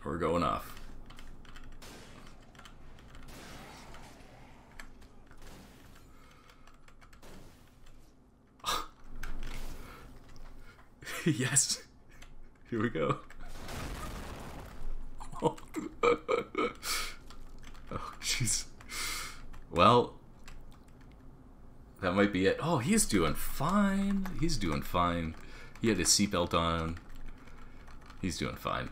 We're going off. Yes. Here we go. Oh, jeez. Well, that might be it. Oh, he's doing fine. He's doing fine. He had his seatbelt on. He's doing fine.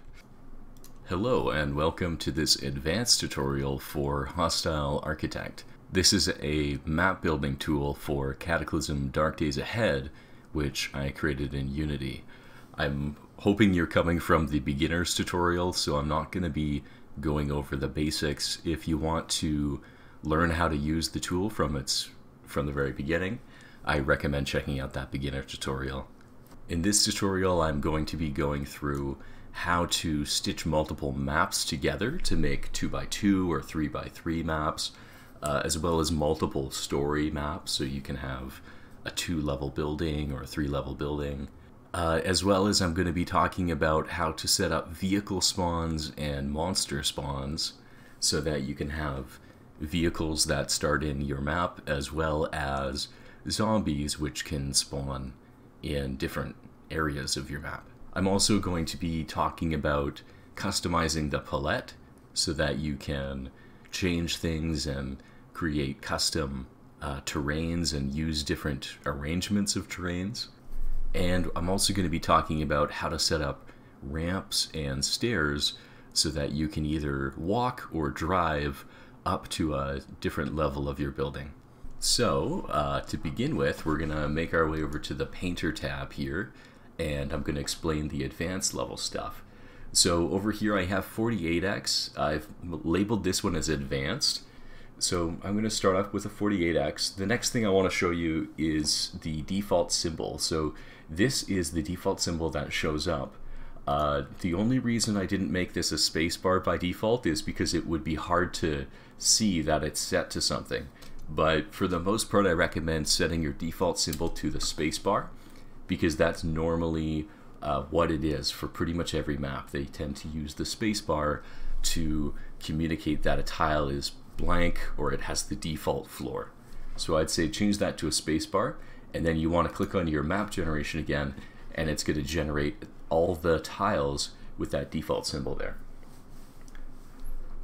Hello and welcome to this advanced tutorial for Hostile Architect. This is a map building tool for Cataclysm Dark Days Ahead, which I created in Unity. I'm hoping you're coming from the beginner's tutorial, so I'm not going to be going over the basics. If you want to learn how to use the tool from the very beginning, I recommend checking out that beginner tutorial. In this tutorial, I'm going to be going through how to stitch multiple maps together to make 2x2 or 3x3 maps, as well as multiple story maps, so you can have a 2-level building or a 3-level building. As well as I'm going to be talking about how to set up vehicle spawns and monster spawns so that you can have vehicles that start in your map as well as zombies which can spawn in different areas of your map. I'm also going to be talking about customizing the palette so that you can change things and create custom terrains and use different arrangements of terrains. And I'm also going to be talking about how to set up ramps and stairs so that you can either walk or drive up to a different level of your building. So, to begin with, we're going to make our way over to the Painter tab here, and I'm going to explain the advanced level stuff. So over here I have 48x. I've labeled this one as advanced. So I'm going to start off with a 48x. The next thing I want to show you is the default symbol. So this is the default symbol that shows up. The only reason I didn't make this a spacebar by default is because it would be hard to see that it's set to something. But for the most part, I recommend setting your default symbol to the spacebar, because that's normally what it is for pretty much every map. They tend to use the spacebar to communicate that a tile is blank or it has the default floor. So I'd say change that to a spacebar, and then you want to click on your map generation again, and it's going to generate all the tiles with that default symbol there.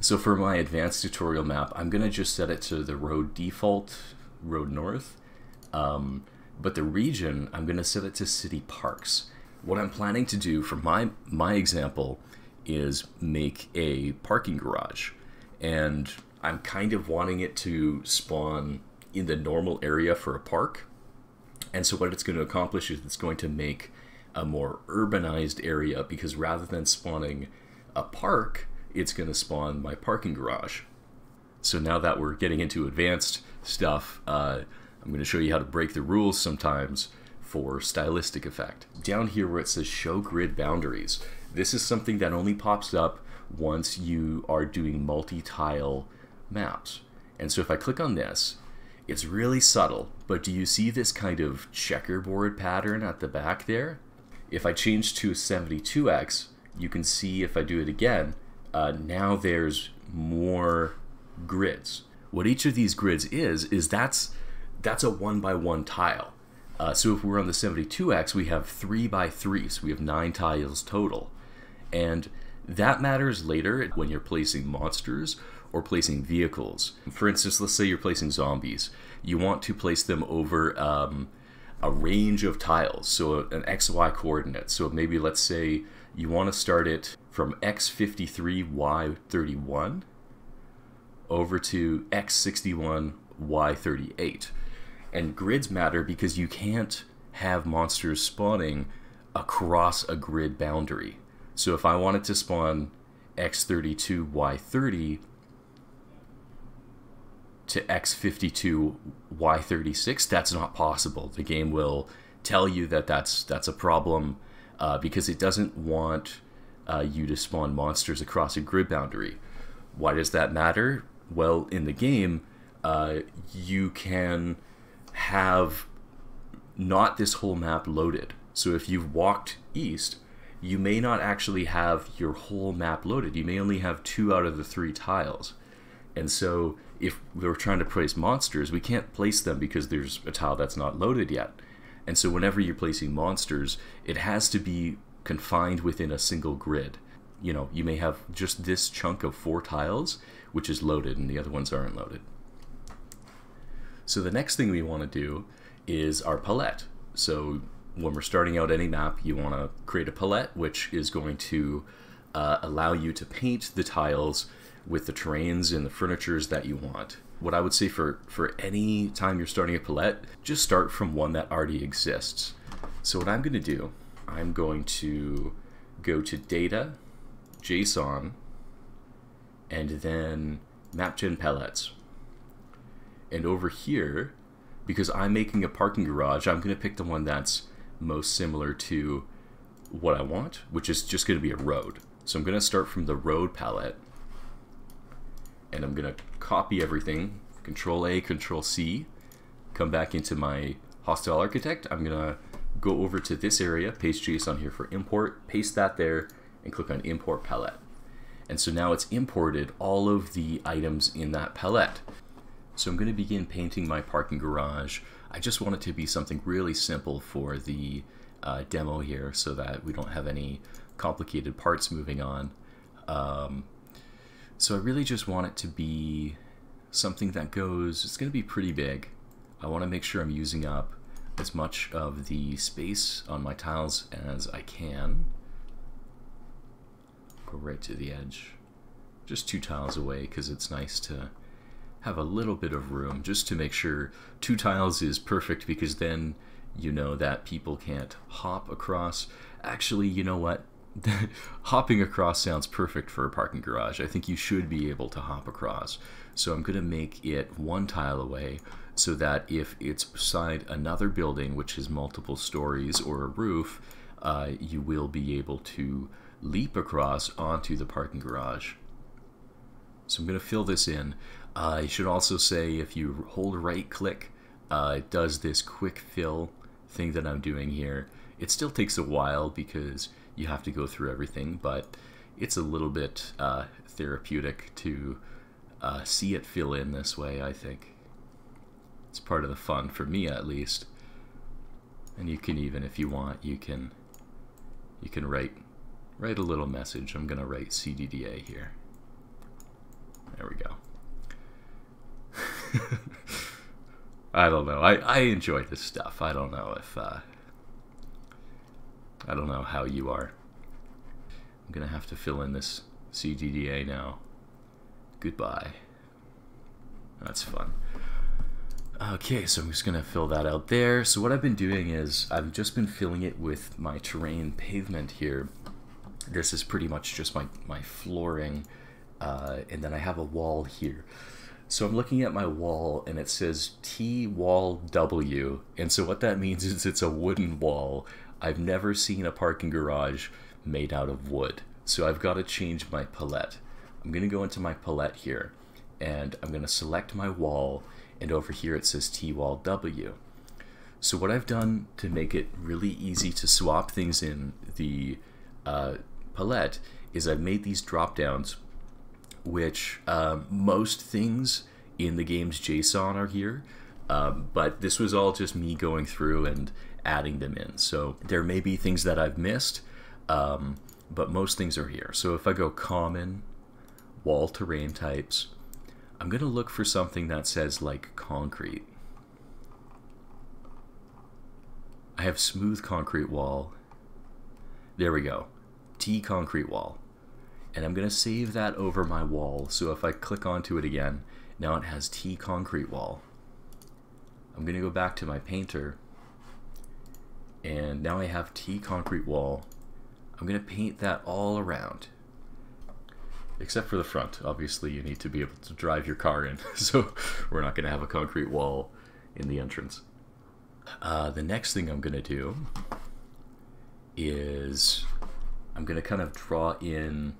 So for my advanced tutorial map, I'm going to just set it to the road default, road north, but the region, I'm going to set it to city parks. What I'm planning to do for my example is make a parking garage, and I'm kind of wanting it to spawn in the normal area for a park. And so what it's going to accomplish is it's going to make a more urbanized area, because rather than spawning a park, it's going to spawn my parking garage. So now that we're getting into advanced stuff, I'm going to show you how to break the rules sometimes for stylistic effect. Down here where it says show grid boundaries, this is something that only pops up once you are doing multi-tile maps. And so if I click on this, it's really subtle, but do you see this kind of checkerboard pattern at the back there? If I change to 72x, you can see if I do it again, now there's more grids. What each of these grids is that's a 1x1 tile. So if we're on the 72x, we have 3x3, so we have 9 tiles total. And that matters later when you're placing monsters or placing vehicles. For instance, let's say you're placing zombies. You want to place them over a range of tiles, so an XY coordinate. So maybe let's say you want to start it from x53, y31 over to x61, y38. And grids matter because you can't have monsters spawning across a grid boundary. So if I wanted to spawn x32, y30 to x52, y36, that's not possible. The game will tell you that that's a problem because it doesn't want you to spawn monsters across a grid boundary. Why does that matter? Well, in the game, you can have not this whole map loaded. So if you've walked east, you may not actually have your whole map loaded. You may only have 2 out of the 3 tiles. And so if we're trying to place monsters, we can't place them because there's a tile that's not loaded yet. And so whenever you're placing monsters, it has to be confined within a single grid. You know, you may have just this chunk of 4 tiles, which is loaded, and the other ones aren't loaded. So the next thing we want to do is our palette. So when we're starting out any map, you want to create a palette, which is going to allow you to paint the tiles with the terrains and the furnitures that you want. What I would say for any time you're starting a palette, just start from one that already exists. So what I'm going to do, I'm going to go to Data, JSON, and then MapGen Palettes. And over here, because I'm making a parking garage, I'm going to pick the one that's most similar to what I want, which is just going to be a road. So I'm going to start from the road palette, and I'm going to copy everything, Control A, Control C, come back into my Hostile Architect. I'm going to go over to this area, paste JSON here for import, paste that there, and click on Import Palette. And so now it's imported all of the items in that palette. So I'm going to begin painting my parking garage. I just want it to be something really simple for the demo here so that we don't have any complicated parts moving on. So I really just want it to be something that goes, it's going to be pretty big. I want to make sure I'm using up as much of the space on my tiles as I can. Go right to the edge. Just 2 tiles away because it's nice to have a little bit of room just to make sure 2 tiles is perfect, because then you know that people can't hop across. Actually, you know what? Hopping across sounds perfect for a parking garage. I think you should be able to hop across. So I'm going to make it 1 tile away so that if it's beside another building which has multiple stories or a roof, you will be able to leap across onto the parking garage. So I'm going to fill this in. I should also say if you hold right click, it does this quick fill thing that I'm doing here. It still takes a while because you have to go through everything, but it's a little bit therapeutic to see it fill in this way, I think. It's part of the fun, for me at least. And you can even, if you want, you can write a little message. I'm gonna write CDDA here. There we go. I don't know. I enjoy this stuff. I don't know if I don't know how you are. I'm gonna have to fill in this CDDA now. Goodbye. That's fun. Okay, so I'm just gonna fill that out there. So what I've been doing is I've just been filling it with my terrain pavement here. This is pretty much just my flooring, and then I have a wall here. So I'm looking at my wall and it says T wall W, and so what that means is it's a wooden wall. I've never seen a parking garage made out of wood, so I've got to change my palette. I'm going to go into my palette here, and I'm going to select my wall, and over here it says T wall W. So what I've done to make it really easy to swap things in the palette is I've made these drop downs, which most things in the game's JSON are here, but this was all just me going through and adding them in. So there may be things that I've missed, but most things are here. So if I go common, wall terrain types, I'm going to look for something that says like concrete. I have smooth concrete wall. There we go. T concrete wall. And I'm going to save that over my wall, so if I click onto it again, now it has T concrete wall. I'm going to go back to my painter, and now I have T concrete wall. I'm going to paint that all around, except for the front. Obviously you need to be able to drive your car in, so we're not going to have a concrete wall in the entrance. The next thing I'm going to do is I'm going to kind of draw in.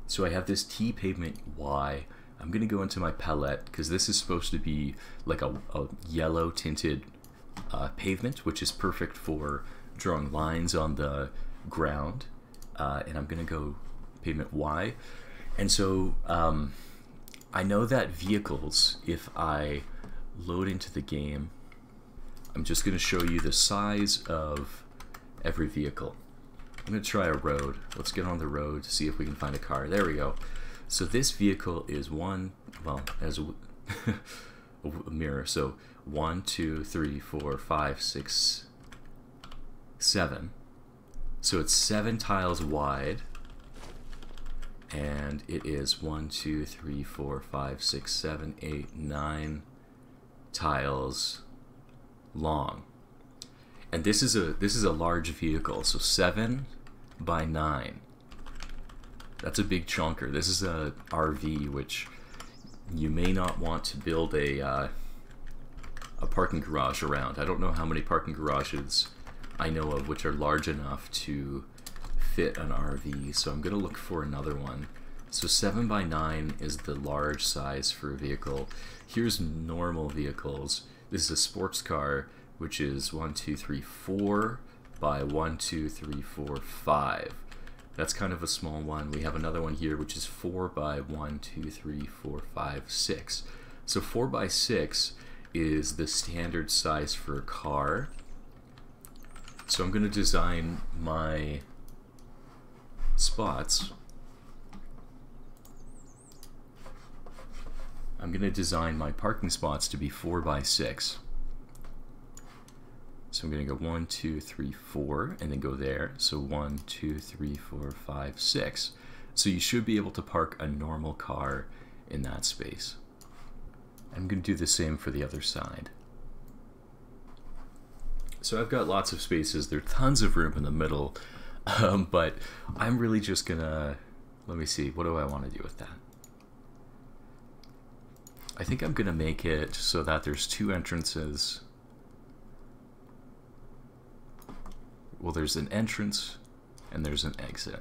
So I have this T pavement Y. I'm going to go into my palette because this is supposed to be like a yellow tinted pavement, which is perfect for drawing lines on the ground, and I'm going to go pavement Y. And so I know that vehicles, if I load into the game, I'm just going to show you the size of every vehicle. I'm going to try a road. Let's get on the road to see if we can find a car. There we go. So this vehicle is as a mirror. So 1, 2, 3, 4, 5, 6, 7. So it's 7 tiles wide. And it is 1, 2, 3, 4, 5, 6, 7, 8, 9 tiles long. And this is a large vehicle, so 7 by 9. That's a big chunker. This is a RV, which you may not want to build a parking garage around. I don't know how many parking garages I know of which are large enough to fit an RV, so I'm going to look for another one. So 7 by 9 is the large size for a vehicle. Here's normal vehicles. This is a sports car, which is 1, 2, 3, 4 by 1, 2, 3, 4, 5. That's kind of a small one. We have another one here, which is 4 by 1, 2, 3, 4, 5, 6. So 4 by 6 is the standard size for a car. So I'm going to design my spots. I'm going to design my parking spots to be 4 by 6. So I'm going to go 1, 2, 3, 4, and then go there. So 1, 2, 3, 4, 5, 6. So you should be able to park a normal car in that space. I'm going to do the same for the other side. So I've got lots of spaces. There's tons of room in the middle, but I'm really just going to, let me see, what do I want to do with that? I think I'm going to make it so that there's 2 entrances. Well, there's an entrance and there's an exit.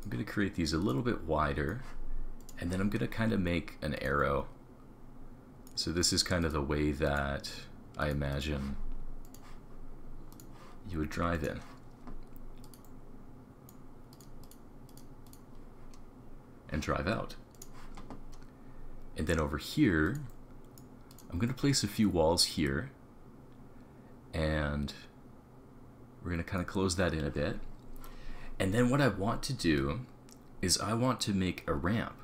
I'm going to create these a little bit wider, and then I'm going to kind of make an arrow. So this is kind of the way that I imagine you would drive in. And drive out. And then over here, I'm going to place a few walls here, and we're going to kind of close that in a bit. And then what I want to do is I want to make a ramp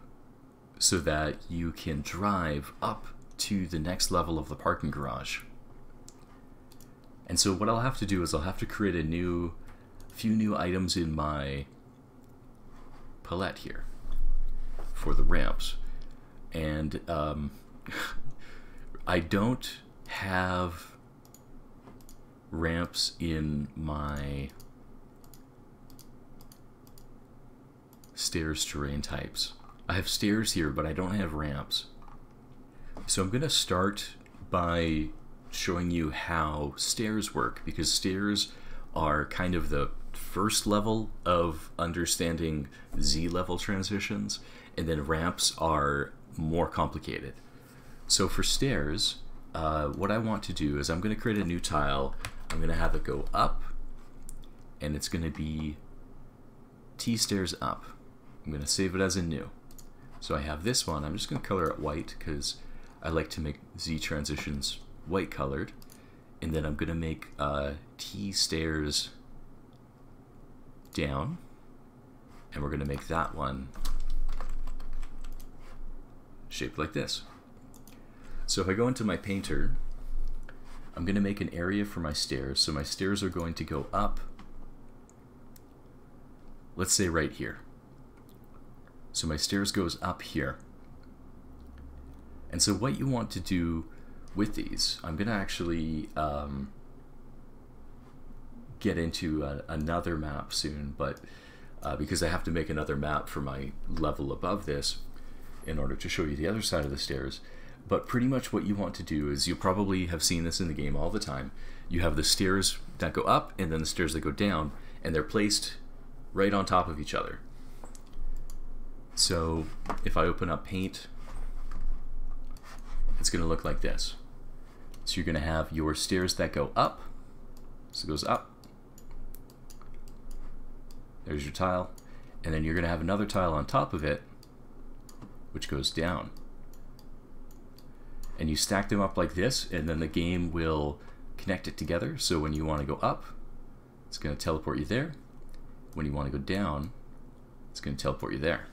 so that you can drive up to the next level of the parking garage. And so what I'll have to do is I'll have to create a few new items in my palette here for the ramps. And I don't have ramps in my stairs terrain types. I have stairs here, but I don't have ramps. So I'm going to start by showing you how stairs work, because stairs are kind of the first level of understanding Z-level transitions, and then ramps are more complicated. So for stairs, what I want to do is I'm going to create a new tile. I'm going to have it go up, and it's going to be T stairs up. I'm going to save it as a new. So I have this one. I'm just going to color it white because I like to make Z transitions white colored. And then I'm going to make T stairs down, and we're going to make that one shaped like this. So if I go into my painter, I'm going to make an area for my stairs. So my stairs are going to go up, let's say right here. So my stairs goes up here. And so what you want to do with these, I'm going to actually get into another map soon, but because I have to make another map for my level above this in order to show you the other side of the stairs. But pretty much what you want to do is, you probably have seen this in the game all the time. You have the stairs that go up and then the stairs that go down, and they're placed right on top of each other. So if I open up paint, it's going to look like this. So you're going to have your stairs that go up. So it goes up. There's your tile. And then you're going to have another tile on top of it, which goes down. And you stack them up like this, and then the game will connect it together. So when you want to go up, it's going to teleport you there. When you want to go down, it's going to teleport you there.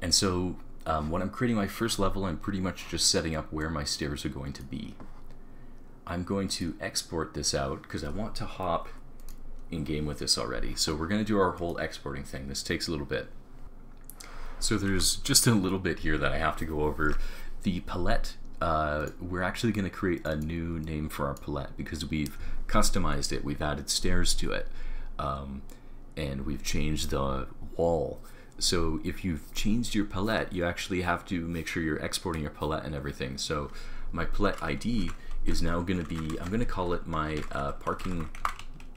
And so when I'm creating my first level, I'm pretty much just setting up where my stairs are going to be. I'm going to export this out because I want to hop in game with this already. So we're going to do our whole exporting thing. This takes a little bit. So there's just a little bit here that I have to go over. The palette, we're actually going to create a new name for our palette because we've customized it. We've added stairs to it, and we've changed the wall. So if you've changed your palette, you actually have to make sure you're exporting your palette and everything. So my palette ID is now going to be, I'm going to call it my parking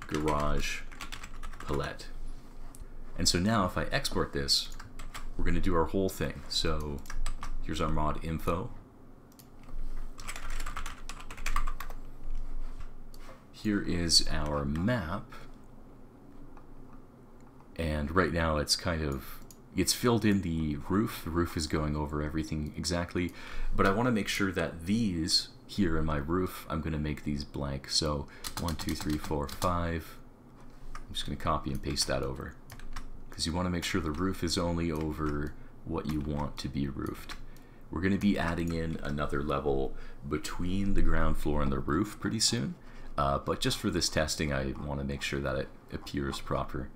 garage palette. And so now if I export this, we're going to do our whole thing. So here's our mod info. Here is our map. And right now it's kind of, it's filled in the roof. The roof is going over everything exactly. But I want to make sure that these here in my roof, I'm going to make these blank. So 1, 2, 3, 4, 5. I'm just going to copy and paste that over. Because you want to make sure the roof is only over what you want to be roofed. We're going to be adding in another level between the ground floor and the roof pretty soon. But just for this testing, I want to make sure that it appears proper.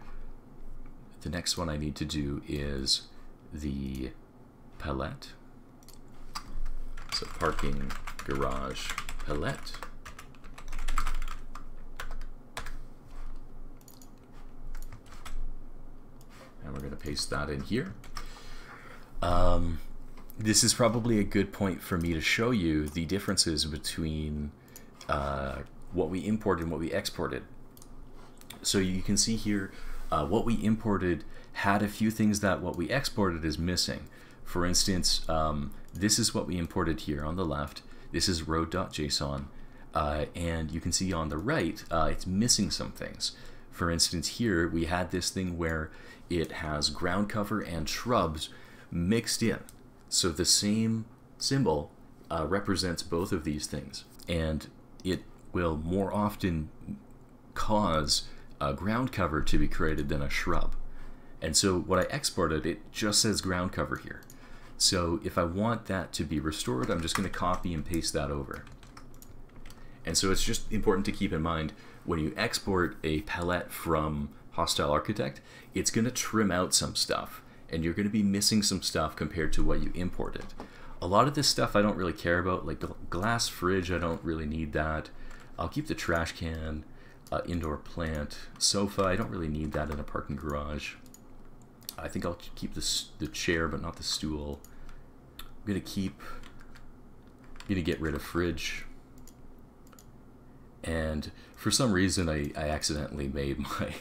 The next one I need to do is the palette. So parking garage palette. And we're going to paste that in here. This is probably a good point for me to show you the differences between what we imported and what we exported. So you can see here what we imported had a few things that what we exported is missing. For instance, this is what we imported here on the left. This is road.json, and you can see on the right it's missing some things. For instance, here we had this thing where it has ground cover and shrubs mixed in. So the same symbol represents both of these things, and it will more often cause a ground cover to be created than a shrub. And so what I exported, it just says ground cover here. So if I want that to be restored, I'm just going to copy and paste that over. And so it's just important to keep in mind when you export a palette from Hostile Architect, it's going to trim out some stuff, and you're going to be missing some stuff compared to what you imported. A lot of this stuff I don't really care about, like the glass fridge, I don't really need that. I'll keep the trash can, indoor plant, sofa, I don't really need that in a parking garage. I think I'll keep the chair, but not the stool. I'm gonna get rid of fridge. And for some reason, I accidentally made my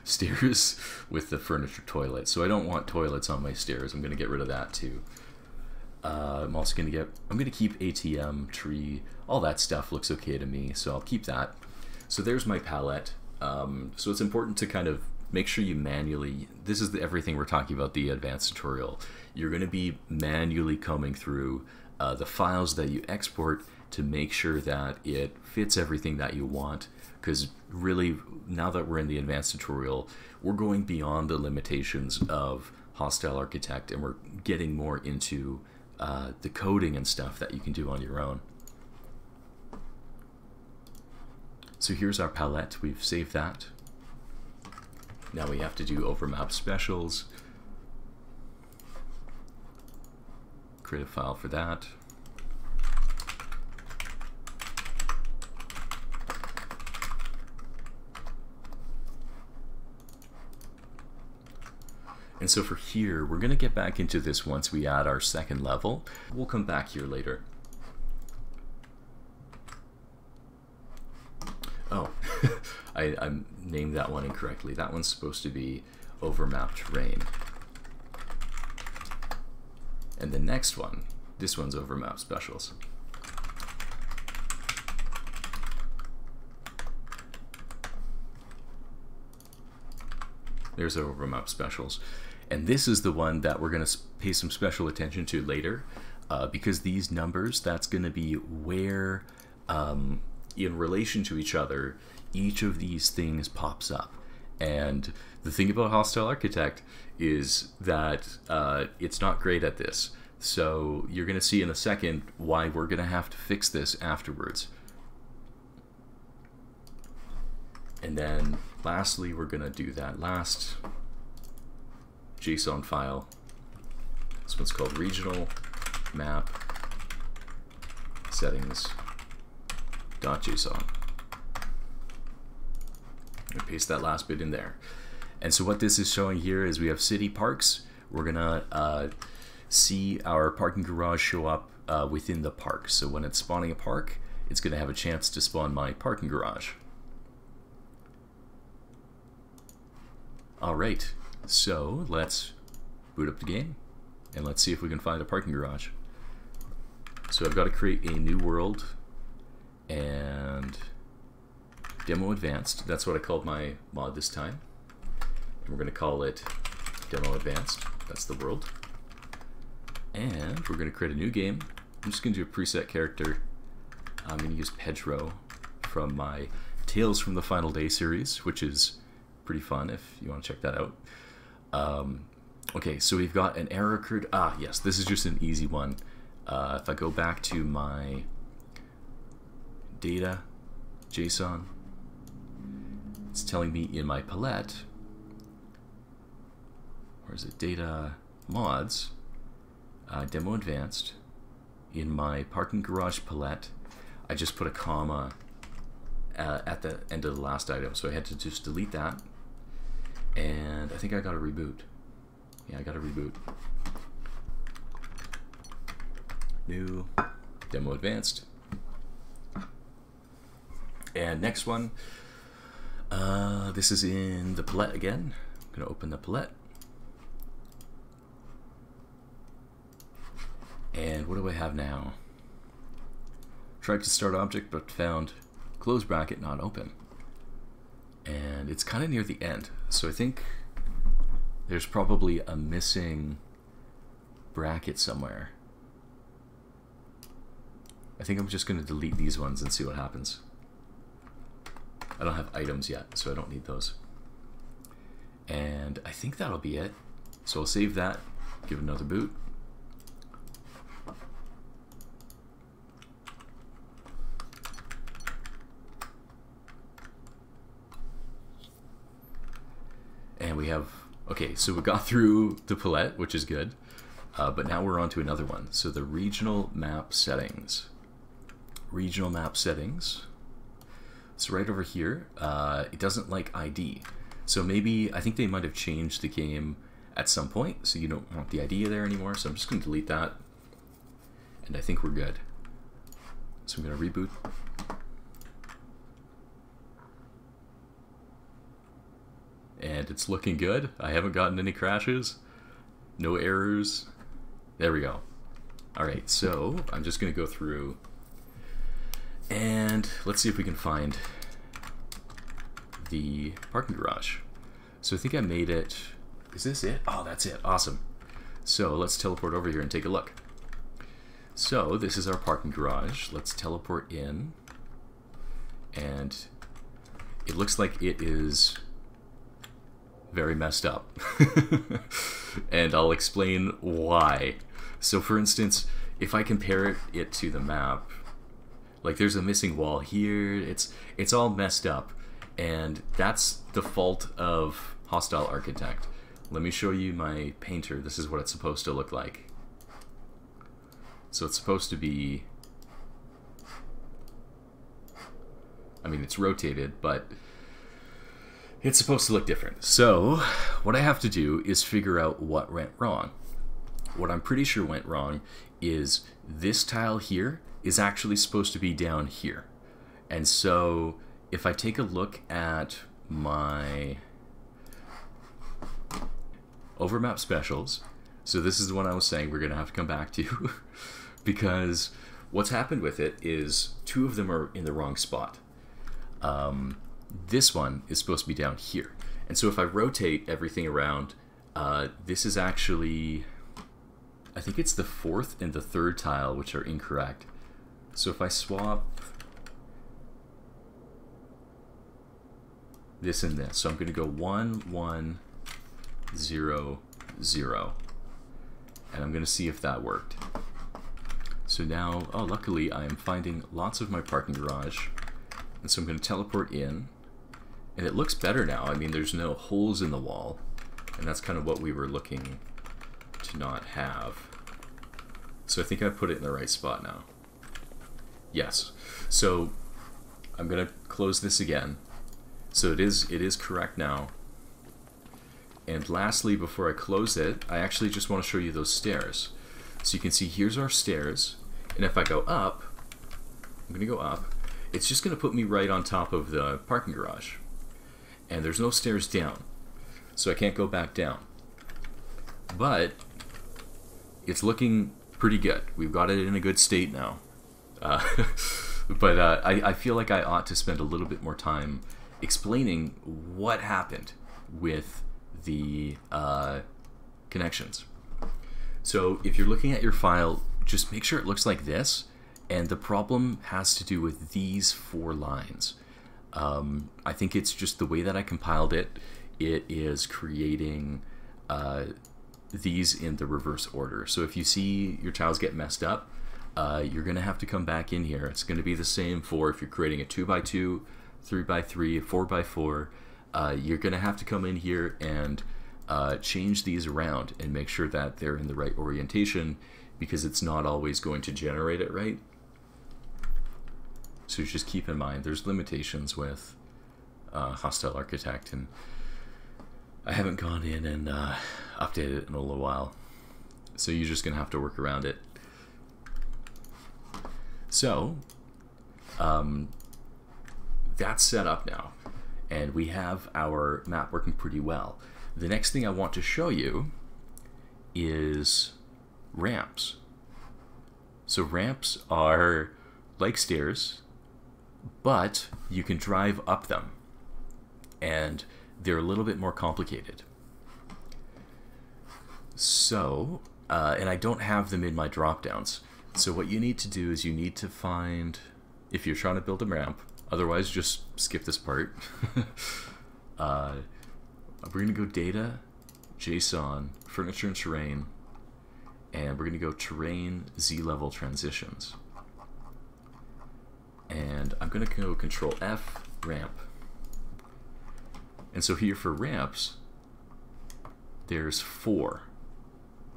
stairs with the furniture toilet, so I don't want toilets on my stairs. I'm gonna get rid of that too. I'm also gonna keep ATM, tree, all that stuff looks okay to me, so I'll keep that. So there's my palette. So it's important to kind of make sure you manually, this is everything we're talking about, the advanced tutorial. You're going to be manually combing through the files that you export to make sure that it fits everything that you want, because really, now that we're in the advanced tutorial, we're going beyond the limitations of Hostile Architect, and we're getting more into the coding and stuff that you can do on your own. So here's our palette, we've saved that. Now we have to do Overmap Specials. Create a file for that. And so for here, we're going to get back into this once we add our second level. We'll come back here later. Oh, I named that one incorrectly. That one's supposed to be Overmap Terrain. And the next one, this one's Overmap Specials. There's our Overmap Specials. And this is the one that we're going to pay some special attention to later, because these numbers, that's going to be where, in relation to each other, each of these things pops up. And the thing about Hostile Architect is that it's not great at this. So you're going to see in a second why we're going to have to fix this afterwards. And then lastly, we're going to do that last JSON file. This one's called regional map settings.json. And paste that last bit in there. And so what this is showing here is we have city parks. We're gonna see our parking garage show up within the park. So when it's spawning a park, it's gonna have a chance to spawn my parking garage. All right, so let's boot up the game and let's see if we can find a parking garage. So I've got to create a new world and Demo Advanced. That's what I called my mod this time. And we're going to call it Demo Advanced. That's the world. And we're going to create a new game. I'm just going to do a preset character. I'm going to use Pedro from my Tales from the Final Day series, which is pretty fun if you want to check that out. Okay, so we've got an error occurred. Ah, yes, this is just an easy one. If I go back to my data, JSON, it's telling me in my palette, or is it data mods, demo advanced, in my parking garage palette, I just put a comma at the end of the last item, so I had to just delete that, and I think I got to reboot. Yeah, I got to reboot. New, demo advanced. And next one, this is in the palette again. I'm going to open the palette. And what do I have now? Tried to start object, but found close bracket not open. And it's kind of near the end. So I think there's probably a missing bracket somewhere. I think I'm just going to delete these ones and see what happens. I don't have items yet, so I don't need those. And I think that'll be it. So I'll save that, give it another boot. And we have, okay, so we got through the palette, which is good. But now we're on to another one. So the regional map settings. Regional map settings. So right over here, it doesn't like ID. So maybe, I think they might have changed the game at some point, so you don't want the ID there anymore. So I'm just going to delete that. And I think we're good. So I'm going to reboot. And it's looking good. I haven't gotten any crashes. No errors. There we go. Alright, so I'm just going to go through and let's see if we can find the parking garage. So I think I made it. Is this it? Oh, that's it. Awesome. So let's teleport over here and take a look. So this is our parking garage. Let's teleport in. And it looks like it is very messed up. And I'll explain why. So for instance, if I compare it to the map, like there's a missing wall here, it's all messed up, and that's the fault of Hostile Architect. Let me show you my painter. This is what it's supposed to look like. So it's supposed to be, I mean, it's rotated, but it's supposed to look different. So what I have to do is figure out what went wrong. What I'm pretty sure went wrong is this tile here is actually supposed to be down here. And so if I take a look at my Overmap Specials, so this is the one I was saying we're going to have to come back to, because what's happened with it is two of them are in the wrong spot. This one is supposed to be down here. And so if I rotate everything around, this is actually, I think it's the fourth and the third tile which are incorrect. So if I swap this and this, so I'm going to go 1, 1, 0, 0, and I'm going to see if that worked. So now, oh, luckily I am finding lots of my parking garage, and so I'm going to teleport in, and it looks better now. I mean, there's no holes in the wall, and that's kind of what we were looking to not have. So I think I put it in the right spot now. Yes. So I'm going to close this again. So it is correct now. And lastly, before I close it, I actually just want to show you those stairs. So you can see here's our stairs, and if I go up, I'm going to go up, it's just going to put me right on top of the parking garage. And there's no stairs down, so I can't go back down. But it's looking pretty good. We've got it in a good state now. But I feel like I ought to spend a little bit more time explaining what happened with the connections. So if you're looking at your file, just make sure it looks like this, and the problem has to do with these 4 lines. I think it's just the way that I compiled it. It is creating these in the reverse order. So if you see your tiles get messed up, you're going to have to come back in here. It's going to be the same for if you're creating a 2x2, 3x3, 4x4. You're going to have to come in here and change these around and make sure that they're in the right orientation, because it's not always going to generate it right. So just keep in mind there's limitations with Hostile Architect, and I haven't gone in and updated it in a little while, so you're just gonna have to work around it. So that's set up now, and we have our map working pretty well. The next thing I want to show you is ramps. So ramps are like stairs, but you can drive up them, and they're a little bit more complicated. So, and I don't have them in my drop-downs. So what you need to do is you need to find, if you're trying to build a ramp, otherwise just skip this part. We're going to go Data, JSON, Furniture and Terrain, and we're going to go Terrain, Z-Level Transitions. And I'm going to go Control F, Ramp. And so here for ramps, there's 4.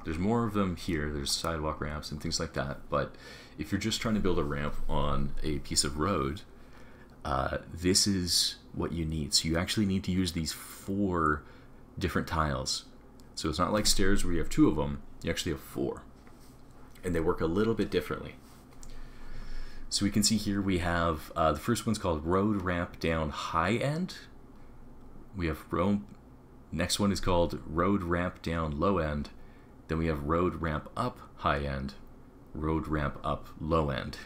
There's more of them here. There's sidewalk ramps and things like that. But if you're just trying to build a ramp on a piece of road, this is what you need. So you actually need to use these 4 different tiles. So it's not like stairs where you have 2 of them. You actually have 4. And they work a little bit differently. So we can see here we have, the first one's called Road Ramp Down High End. We have next one is called Road Ramp Down Low End. Then we have Road Ramp Up High End, Road Ramp Up Low End.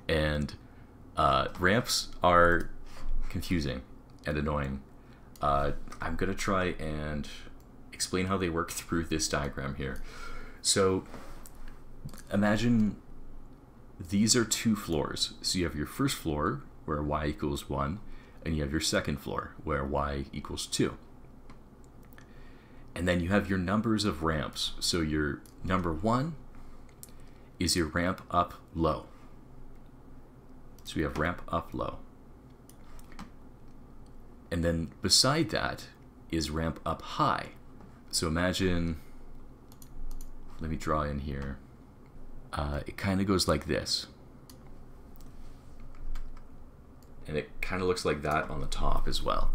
And ramps are confusing and annoying. I'm going to try and explain how they work through this diagram here. So imagine these are 2 floors. So you have your first floor where y equals 1, and you have your second floor where y equals 2. And then you have your numbers of ramps. So your number 1 is your ramp up low. So we have ramp up low. And then beside that is ramp up high. So imagine, let me draw in here. It kind of goes like this. And it kind of looks like that on the top as well.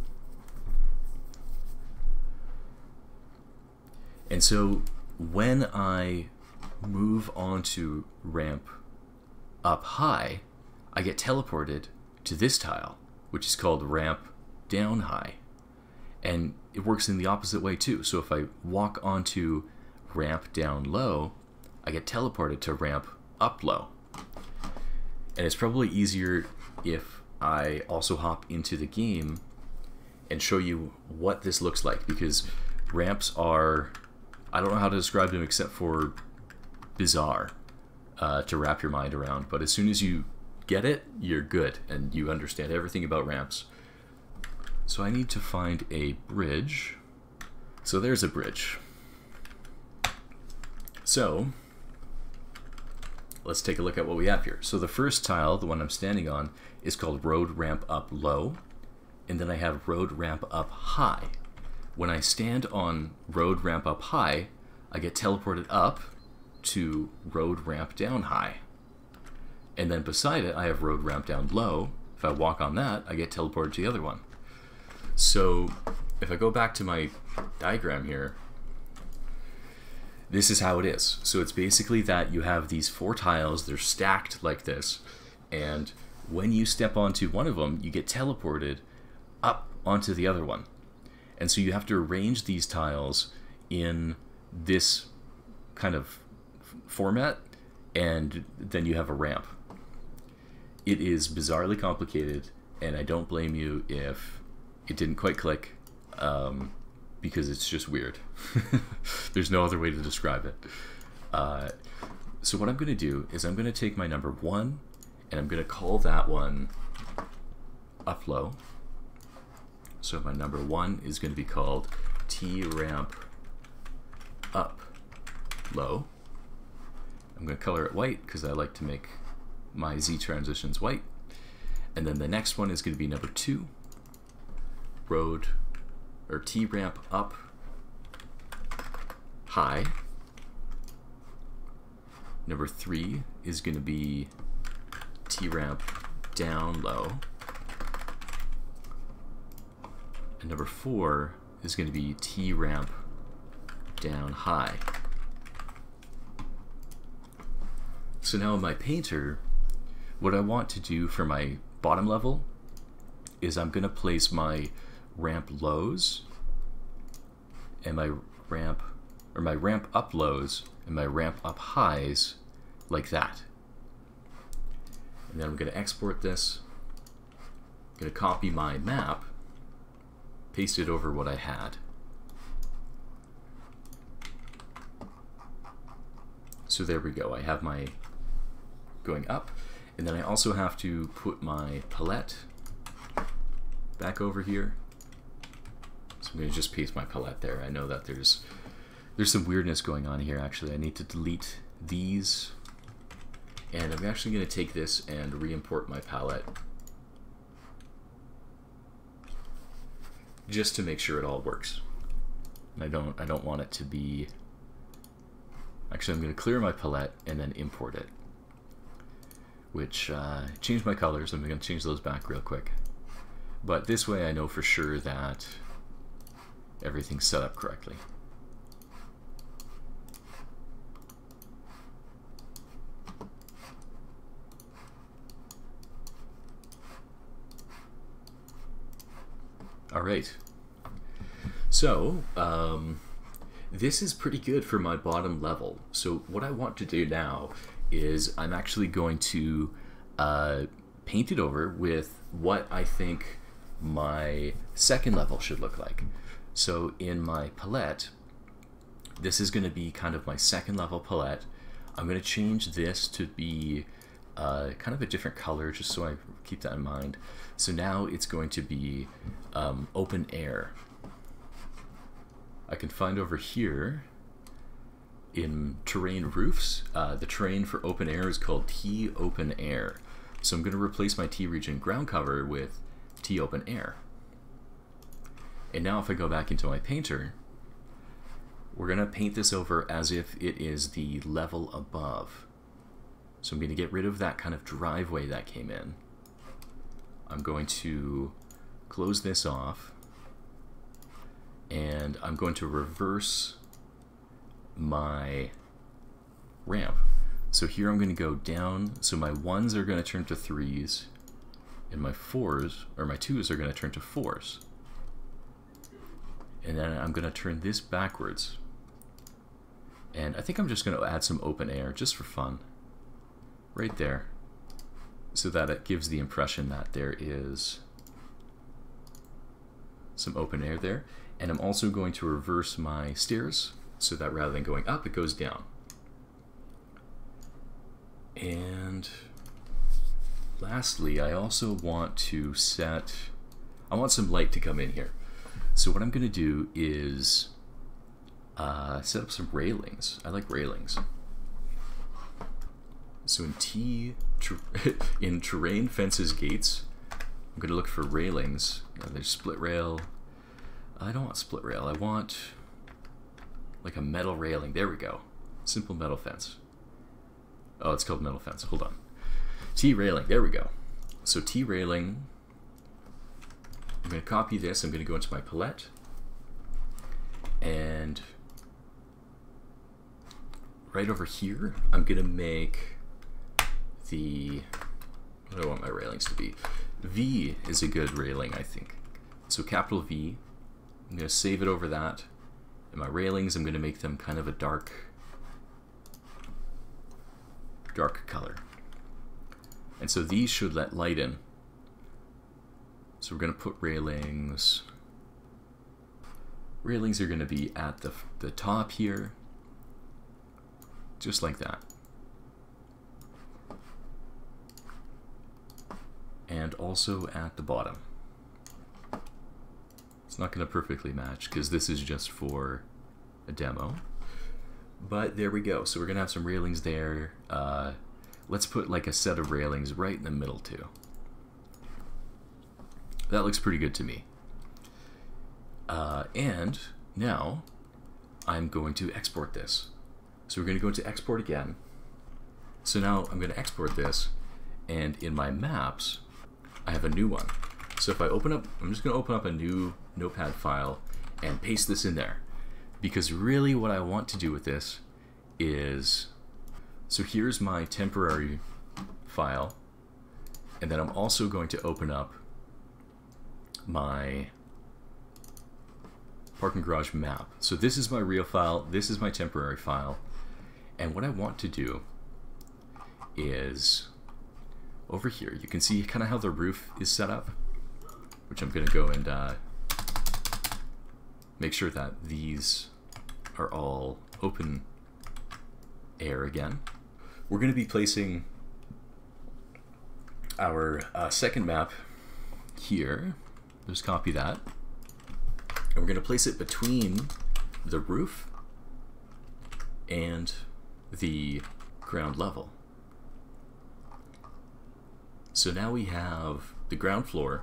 And so when I move on to ramp up high, I get teleported to this tile, which is called ramp down high. And it works in the opposite way too. So if I walk onto ramp down low, I get teleported to ramp up low. And it's probably easier if I also hop into the game and show you what this looks like, because ramps are, I don't know how to describe them except for bizarre to wrap your mind around, but as soon as you get it, you're good and you understand everything about ramps. So I need to find a bridge. So there's a bridge. So let's take a look at what we have here. So the first tile, the one I'm standing on, is called road ramp up low, and then I have road ramp up high. When I stand on road ramp up high, I get teleported up to road ramp down high. And then beside it, I have road ramp down low. If I walk on that, I get teleported to the other one. So if I go back to my diagram here, this is how it is. So it's basically that you have these 4 tiles, they're stacked like this, and when you step onto one of them, you get teleported up onto the other one. And so you have to arrange these tiles in this kind of format, and then you have a ramp. It is bizarrely complicated, and I don't blame you if it didn't quite click, because it's just weird. There's no other way to describe it. So what I'm going to do is I'm going to take my number 1, and I'm going to call that one up low. So my number 1 is going to be called T ramp up low. I'm going to color it white because I like to make my Z transitions white. And then the next one is going to be number 2, road or T ramp up high. Number 3 is going to be T ramp down low. And number 4 is going to be T ramp down high. So now in my painter, what I want to do for my bottom level is I'm going to place my ramp lows and my ramp up lows and my ramp up highs like that. And then I'm going to export this. I'm going to copy my map, paste it over what I had. So there we go. I have my going up, and then I also have to put my palette back over here. So I'm going to just paste my palette there. I know that there's some weirdness going on here. Actually, I need to delete these, and I'm actually going to take this and re-import my palette just to make sure it all works. And I don't want it to be. Actually, I'm going to clear my palette and then import it, which changed my colors. I'm going to change those back real quick. But this way I know for sure that everything's set up correctly. All right. So, this is pretty good for my bottom level. So what I want to do now is I'm actually going to paint it over with what I think my second level should look like. So in my palette, this is going to be kind of my second level palette. I'm going to change this to be kind of a different color, just so I keep that in mind. So now it's going to be open air. I can find over here in terrain roofs, the terrain for open air is called T open air. So I'm going to replace my T region ground cover with T open air. And now if I go back into my painter, we're going to paint this over as if it is the level above. So I'm going to get rid of that kind of driveway that came in. I'm going to close this off, and I'm going to reverse my ramp. So here I'm going to go down, so my 1s are going to turn to 3s, and my 4s, or my 2s are going to turn to 4s. And then I'm going to turn this backwards. And I think I'm just going to add some open air, just for fun, right there, so that it gives the impression that there is some open air there. And I'm also going to reverse my stairs so that rather than going up, it goes down. And lastly, I also want to I want some light to come in here. So what I'm going to do is set up some railings. I like railings. So in terrain, fences, gates, I'm going to look for railings. There's split rail. I don't want split rail. I want like a metal railing. There we go. Simple metal fence. Oh, it's called metal fence. Hold on. T railing. There we go. So T railing. I'm going to copy this. I'm going to go into my palette. And right over here, I'm going to make what do I want my railings to be? V is a good railing, I think. So capital V. I'm going to save it over that. And my railings, I'm going to make them kind of a dark color. And so these should let light in. So we're going to put railings. Railings are going to be at the top here. Just like that. And also at the bottom. It's not going to perfectly match because this is just for a demo. But there we go. So we're going to have some railings there. Let's put like a set of railings right in the middle too. That looks pretty good to me. And now I'm going to export this. So we're going to go into export again. So now I'm going to export this, and in my maps, I have a new one. So if I open up, I'm just going to open up a new notepad file and paste this in there. Because really what I want to do with this is, so here's my temporary file, and then I'm also going to open up my parking garage map. So this is my real file, this is my temporary file, and what I want to do is over here, you can see kind of how the roof is set up, which I'm going to go and make sure that these are all open air again. We're going to be placing our second map here. Just copy that. And we're going to place it between the roof and the ground level. So now we have the ground floor,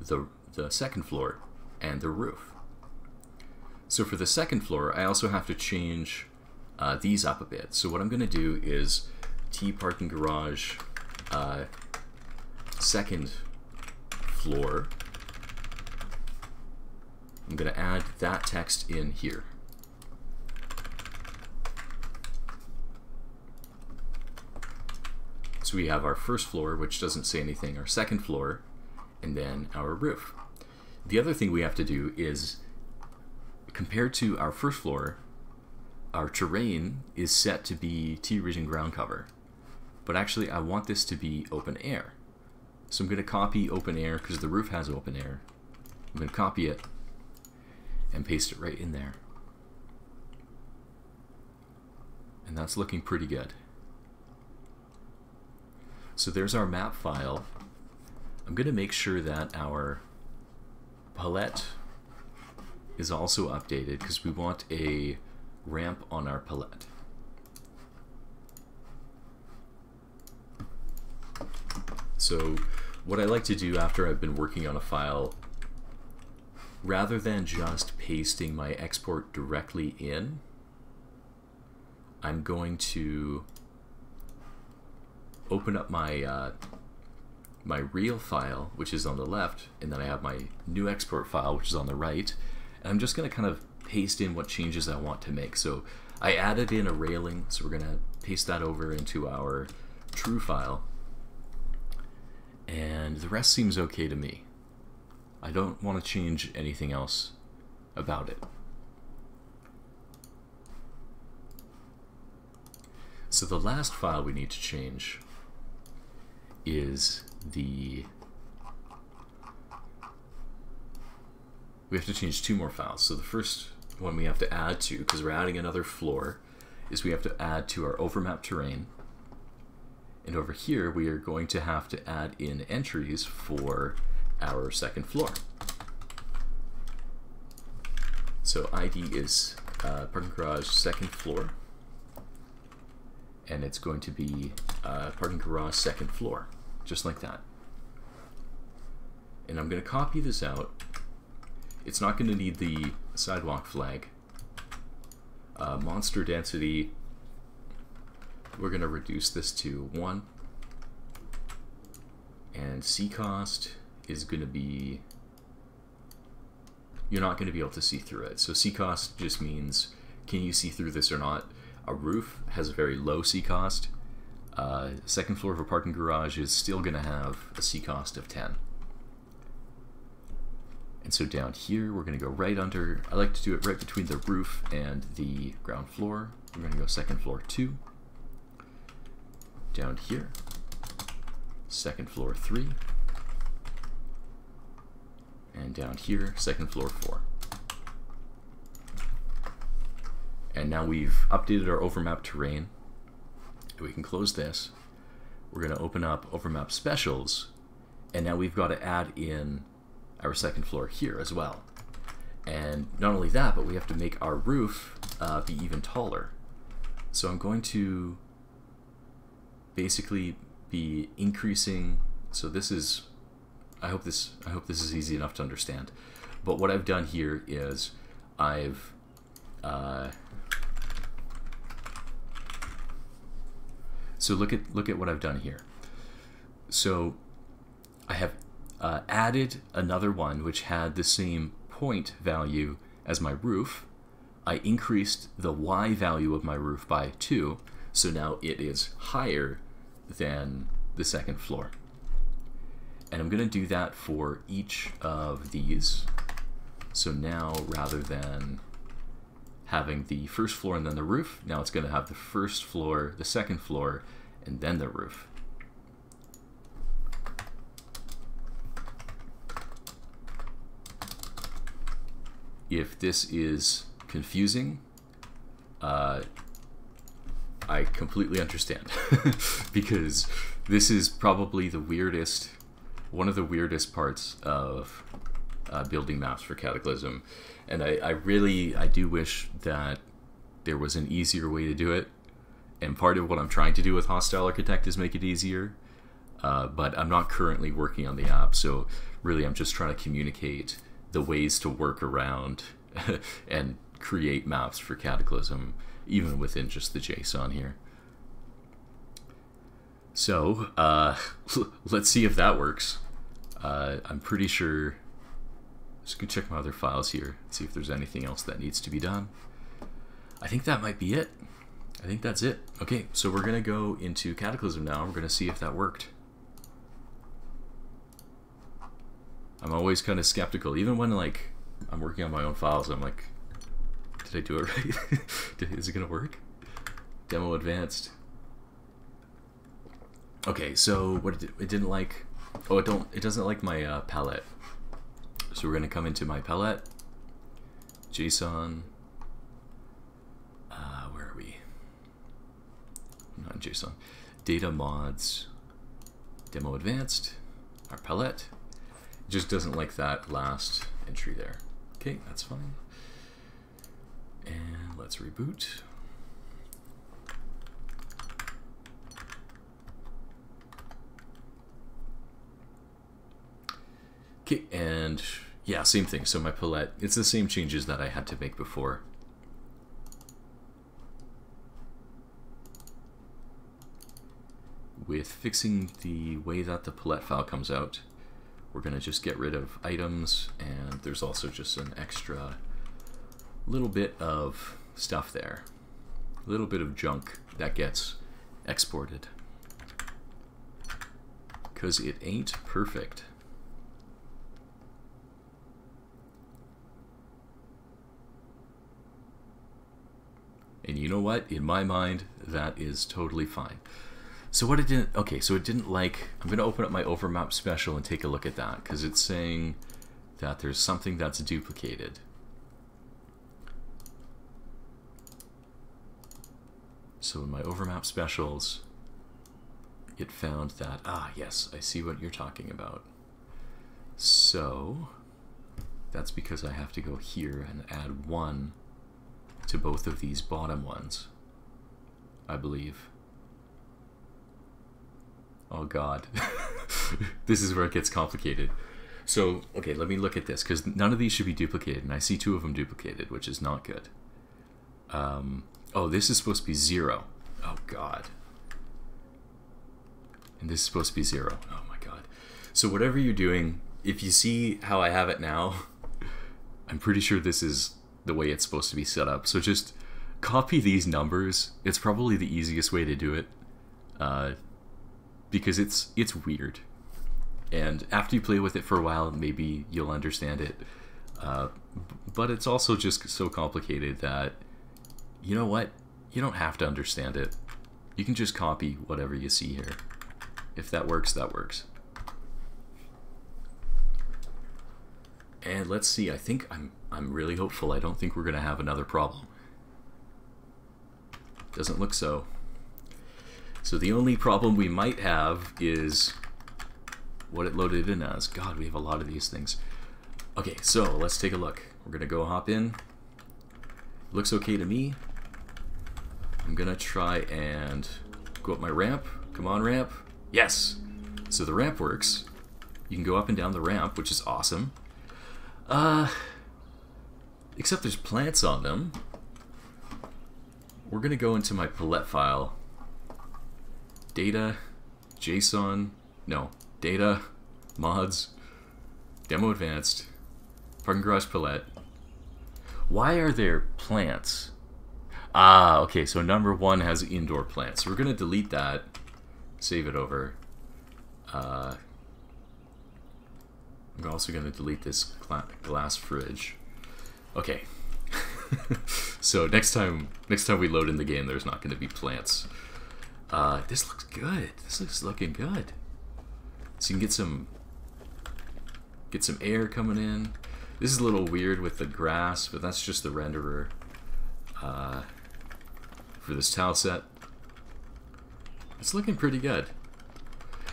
the second floor, and the roof. So for the second floor, I also have to change these up a bit. So what I'm going to do is T parking garage second floor. I'm going to add that text in here. So we have our first floor, which doesn't say anything, our second floor, and then our roof. The other thing we have to do is, compared to our first floor, our terrain is set to be T-region ground cover. But actually I want this to be open air. So I'm going to copy open air because the roof has open air. I'm going to copy it and paste it right in there. And that's looking pretty good. So there's our map file. I'm going to make sure that our palette is also updated because we want a ramp on our palette. So what I like to do after I've been working on a file, rather than just pasting my export directly in, I'm going to open up my my real file, which is on the left, and then I have my new export file, which is on the right, and I'm just going to kind of paste in what changes I want to make. So I added in a railing, so we're going to paste that over into our true file, and the rest seems okay to me. I don't want to change anything else about it. So the last file we need to change is the we have to change 2 more files. So the first one we have to add to, because we're adding another floor, is we have to add to our overmap terrain. And over here, we are going to have to add in entries for our second floor. So ID is parking garage second floor. And it's going to be parking garage second floor, just like that. And I'm going to copy this out. It's not going to need the sidewalk flag. Monster density, we're going to reduce this to 1. And C cost is going to be, you're not going to be able to see through it. So C cost just means, can you see through this or not? A roof has a very low C cost. Second floor of a parking garage is still going to have a C cost of 10. And so down here, we're going to go right under, I like to do it right between the roof and the ground floor. We're going to go second floor 2. Down here, second floor 3. And down here, second floor 4. And now we've updated our overmap terrain. We can close this. We're going to open up Overmap Specials. And now we've got to add in our second floor here as well. And not only that, but we have to make our roof be even taller. So I'm going to basically be increasing, so this is, I hope this is easy enough to understand. But what I've done here is I've so look at what I've done here. So I have added another one which had the same point value as my roof. I increased the Y value of my roof by 2, so now it is higher than the second floor. And I'm going to do that for each of these. So now, rather than having the first floor and then the roof, now it's going to have the first floor, the second floor, and then the roof. If this is confusing, I completely understand because this is probably the weirdest, one of the weirdest parts of building maps for Cataclysm, and I do wish that there was an easier way to do it. And part of what I'm trying to do with Hostile Architect is make it easier, but I'm not currently working on the app, so really I'm just trying to communicate the ways to work around and create maps for Cataclysm, even within just the JSON here. So let's see if that works. I'm pretty sure, just gonna check my other files here, see if there's anything else that needs to be done. I think that might be it. I think that's it. Okay, so we're gonna go into Cataclysm now. We're gonna see if that worked. I'm always kind of skeptical, even when like I'm working on my own files. I'm like, did I do it right? Is it gonna work? Demo advanced. Okay, so what it didn't like. Oh, it doesn't like my palette. So we're gonna come into my palette, JSON. Where are we? Not in JSON. Data mods, demo advanced, our palette. It just doesn't like that last entry there. Okay, that's fine. And let's reboot. Okay, and yeah, same thing. So my palette, it's the same changes that I had to make before. With fixing the way that the palette file comes out, we're going to just get rid of items, and there's also just an extra little bit of stuff there. A little bit of junk that gets exported. Because it ain't perfect. And you know what? In my mind, that is totally fine. So what it didn't, okay, so it didn't like, I'm going to open up my Overmap Special and take a look at that, because it's saying that there's something that's duplicated. So in my Overmap Specials, it found that, yes, I see what you're talking about. So that's because I have to go here and add 1 to both of these bottom ones, I believe. Oh god. This is where it gets complicated. So, okay, let me look at this, because none of these should be duplicated, and I see 2 of them duplicated, which is not good. Oh, this is supposed to be 0. Oh god. And this is supposed to be 0. Oh my god. So whatever you're doing, if you see how I have it now, I'm pretty sure this is the way it's supposed to be set up. So just copy these numbers. It's probably the easiest way to do it, because it's weird. And after you play with it for a while, maybe you'll understand it. But it's also just so complicated that, you know what? You don't have to understand it. You can just copy whatever you see here. If that works, that works. And let's see, I think I'm really hopeful. I don't think we're gonna have another problem. Doesn't look so. So the only problem we might have is what it loaded in as. God, we have a lot of these things. Okay, so let's take a look. We're gonna go hop in. Looks okay to me. I'm gonna try and go up my ramp. Come on, ramp. Yes! So the ramp works. You can go up and down the ramp, which is awesome. Except there's plants on them. We're gonna go into my palette file. Data, JSON, no, data, mods, demo advanced, parking garage palette. Why are there plants? Okay, so number 1 has indoor plants. So we're gonna delete that, save it over. I'm also gonna delete this glass fridge. Okay. So next time we load in the game, there's not gonna be plants. This looks good. This looks looking good. So you can get some air coming in. This is a little weird with the grass, but that's just the renderer for this tile set. It's looking pretty good.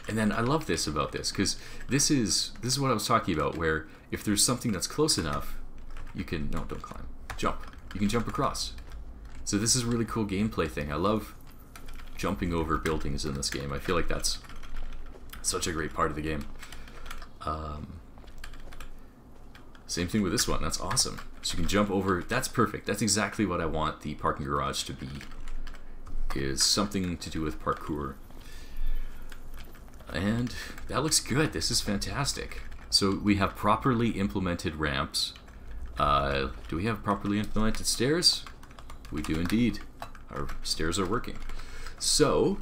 And then I love this about this, because this is what I was talking about, where if there's something that's close enough, you can, no, don't climb, jump. You can jump across. So this is a really cool gameplay thing. I love jumping over buildings in this game. I feel like that's such a great part of the game. Same thing with this one. That's awesome. So you can jump over. That's perfect. That's exactly what I want the parking garage to be. Is something to do with parkour. And that looks good. This is fantastic. So we have properly implemented ramps. Do we have properly implemented stairs? We do indeed. Our stairs are working. So,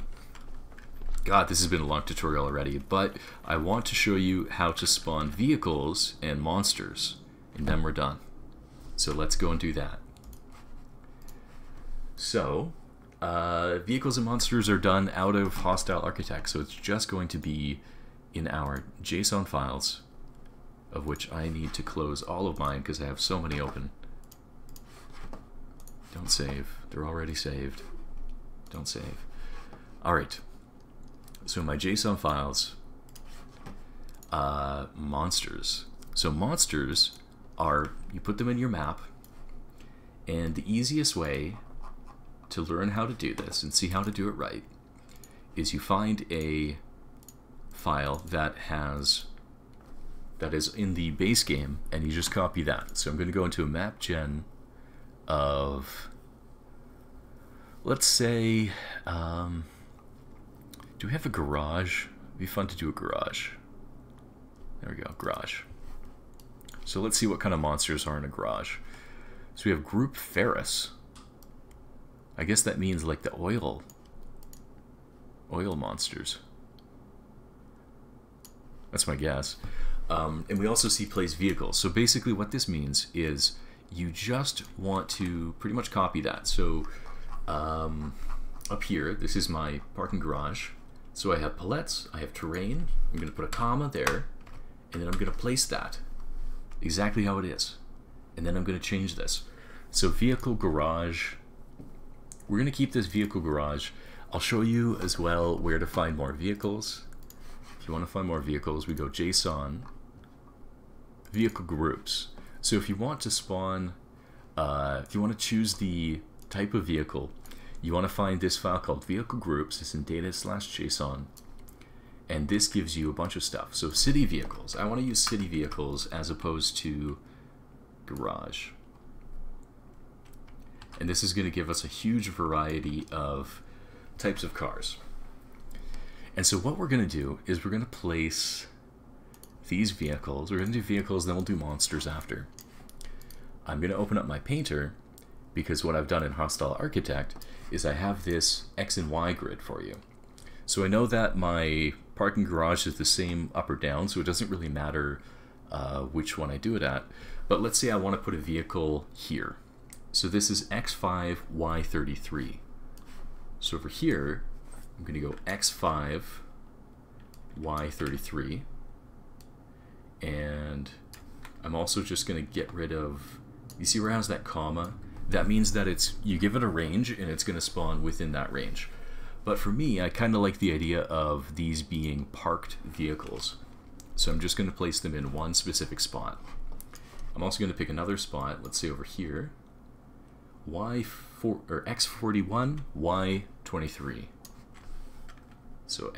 God, this has been a long tutorial already, but I want to show you how to spawn vehicles and monsters, and then we're done. So let's go and do that. So, vehicles and monsters are done out of Hostile Architect, so it's just going to be in our JSON files, of which I need to close all of mine because I have so many open. Don't save. They're already saved. Don't save. Alright. So my JSON files, monsters. So monsters are, you put them in your map, and the easiest way to learn how to do this and see how to do it right is you find a file that is in the base game, and you just copy that. So I'm going to go into a map gen of, let's say, do we have a garage? It'd be fun to do a garage. There we go, garage. So let's see what kind of monsters are in a garage. So we have group Ferris. I guess that means like the oil monsters. That's my guess. And we also see place vehicles. So basically what this means is you just want to pretty much copy that. So up here, this is my parking garage. So I have palettes, I have terrain, I'm going to put a comma there, and then I'm going to place that exactly how it is. And then I'm going to change this. So vehicle garage, we're going to keep this vehicle garage. I'll show you as well where to find more vehicles. If you want to find more vehicles, we go JSON, vehicle groups. So if you want to spawn, if you want to choose the type of vehicle, you want to find this file called vehicle groups. It's in data/JSON. And this gives you a bunch of stuff. So city vehicles. I want to use city vehicles as opposed to garage. And this is going to give us a huge variety of types of cars. And so what we're going to do is we're going to place these vehicles. We're going to do vehicles, then we'll do monsters after. I'm going to open up my painter because what I've done in Hostile Architect is I have this X and Y grid for you. So I know that my parking garage is the same up or down, so it doesn't really matter which one I do it at. But let's say I want to put a vehicle here. So this is X5, Y33. So over here, I'm going to go X5, Y33. And I'm also just going to get rid of, you see where it has that comma? That means that you give it a range and it's going to spawn within that range. But for me, I kind of like the idea of these being parked vehicles. So I'm just going to place them in one specific spot. I'm also going to pick another spot, let's say over here, X41, Y23. So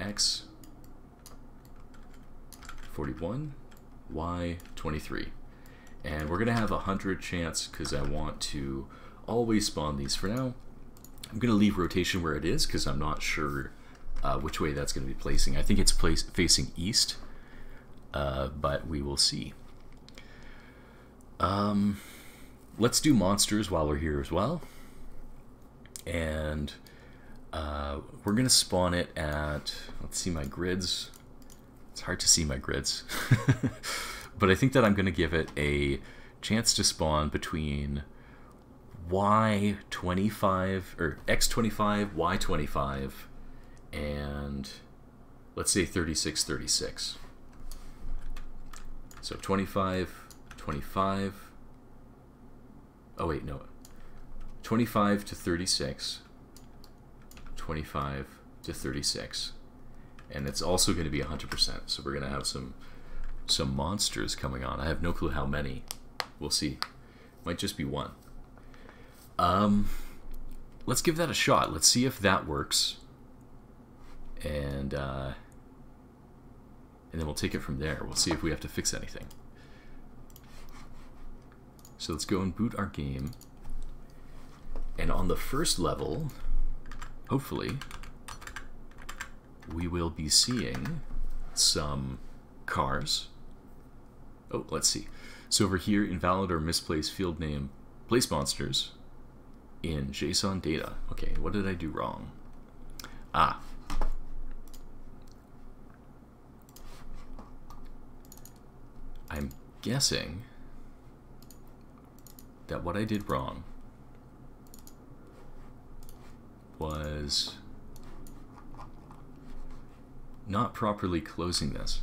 X41, Y23. And we're going to have 100 chance because I want to always spawn these. For now, I'm going to leave rotation where it is because I'm not sure which way that's going to be placing. I think it's facing east, but we will see. Let's do monsters while we're here as well. And we're going to spawn it at, let's see my grids. It's hard to see my grids. But I think that I'm going to give it a chance to spawn between Y25 or X25, Y25, and let's say 36, 36. So 25, 25. Oh wait, no. 25 to 36. 25 to 36. And it's also going to be 100%. So we're going to have some monsters coming on. I have no clue how many. We'll see. Might just be one. Let's give that a shot. Let's see if that works. And then we'll take it from there. We'll see if we have to fix anything. So let's go and boot our game. And on the first level, hopefully, we will be seeing some cars. Oh, let's see. So over here, invalid or misplaced field name, place monsters in JSON data. Okay, what did I do wrong? Ah. I'm guessing that what I did wrong was not properly closing this.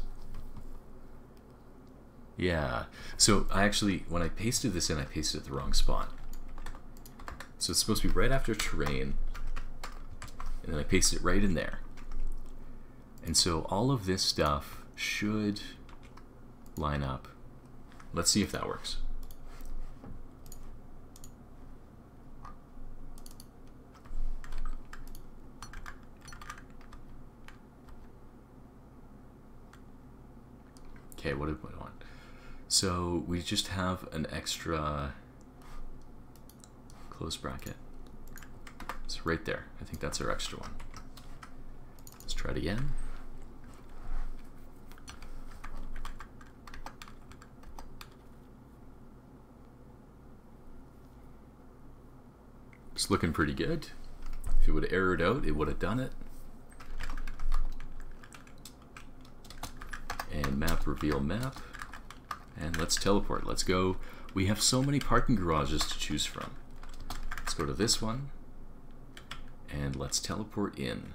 Yeah, so I actually, when I pasted this in, I pasted it the wrong spot. So it's supposed to be right after terrain, and then I pasted it right in there. And so all of this stuff should line up. Let's see if that works. Okay, what did we want? So we just have an extra close bracket. It's right there. I think that's our extra one. Let's try it again. It's looking pretty good. If it would have errored out, it would have done it. And map, reveal map. And let's teleport. Let's go. We have so many parking garages to choose from. Let's go to this one. And let's teleport in.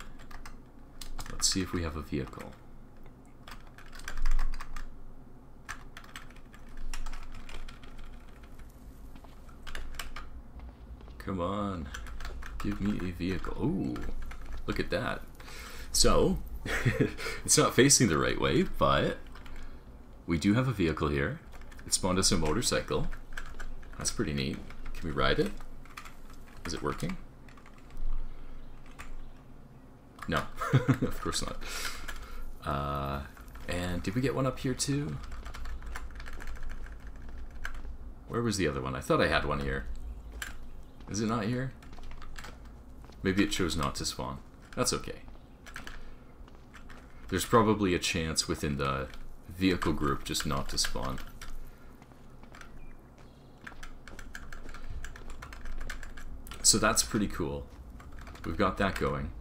Let's see if we have a vehicle. Come on. Give me a vehicle. Ooh, look at that. So, it's not facing the right way, but we do have a vehicle here. It spawned us a motorcycle. That's pretty neat. Can we ride it? Is it working? No, of course not. And did we get one up here too? Where was the other one? I thought I had one here. Is it not here? Maybe it chose not to spawn. That's okay. There's probably a chance within the vehicle group just not to spawn. So that's pretty cool. We've got that going.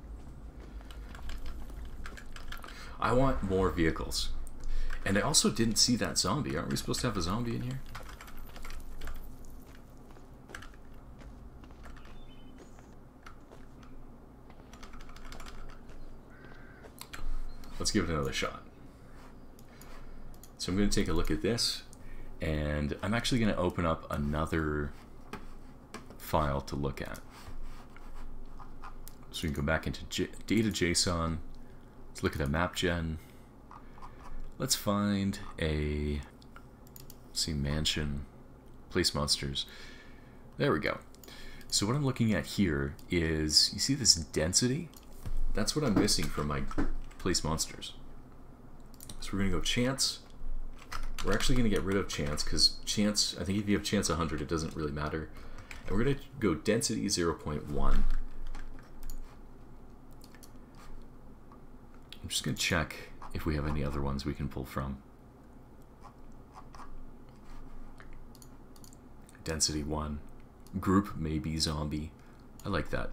I want more vehicles. And I also didn't see that zombie. Aren't we supposed to have a zombie in here? Let's give it another shot. So I'm going to take a look at this, and I'm actually going to open up another file to look at. So we can go back into data.json. Let's look at a map gen. Let's find a, let's see, mansion, place monsters. There we go. So what I'm looking at here is, you see this density? That's what I'm missing from my place monsters. So we're going to go chance. We're actually going to get rid of chance, because chance, I think if you have chance 100, it doesn't really matter. And we're going to go density 0.1. I'm just going to check if we have any other ones we can pull from. Density 1. Group maybe zombie. I like that.